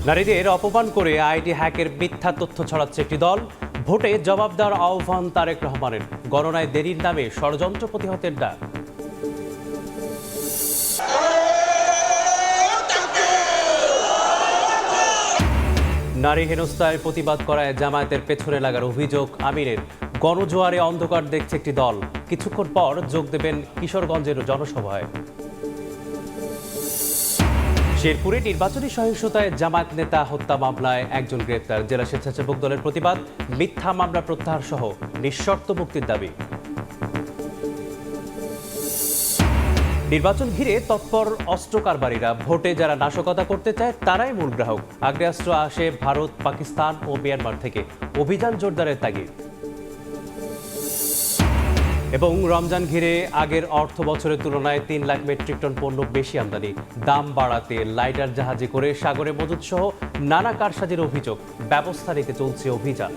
নারীদের অপমান করে আইডি হ্যাকের মিথ্যা তথ্য ছড়াচ্ছে একটি দল। ভোটে জবাব দেওয়ার আহ্বান তারেক রহমানের। গণনায় দেরির নামে ষড়যন্ত্র প্রতিহতের ডাক। নারী হেনস্থায় প্রতিবাদ করায় জামায়াতের পেছনে লাগার অভিযোগ আমিরের। গণজোয়ারে অন্ধকার দেখছে একটি দল। কিছুক্ষণ পর যোগ দেবেন কিশোরগঞ্জের জনসভায়। শেরপুরে নির্বাচনী সহিংসতায় জামায়াত নেতা হত্যা মামলায় একজন গ্রেপ্তার। জেলা স্বেচ্ছাসেবক দলের প্রতিবাদ, মিথ্যা মামলা প্রত্যাহার সহ নিঃশর্ত মুক্তির দাবি। নির্বাচন ঘিরে তৎপর অস্ত্র কারবারিরা। ভোটে যারা নাশকতা করতে চায় তারাই মূল গ্রাহক। আগ্নেয়াস্ত্র আসে ভারত, পাকিস্তান ও মিয়ানমার থেকে। অভিযান জোরদারের তাগিদ। এবং রমজান ঘিরে আগের অর্থ বছরের তুলনায় 3 লাখ মেট্রিক টন পণ্য বেশি আমদানি। দাম বাড়াতে লাইটার জাহাজে করে সাগরে মজুদ সহ নানা কারসাজির অভিযোগ। ব্যবস্থা নিতে চলছে অভিযান।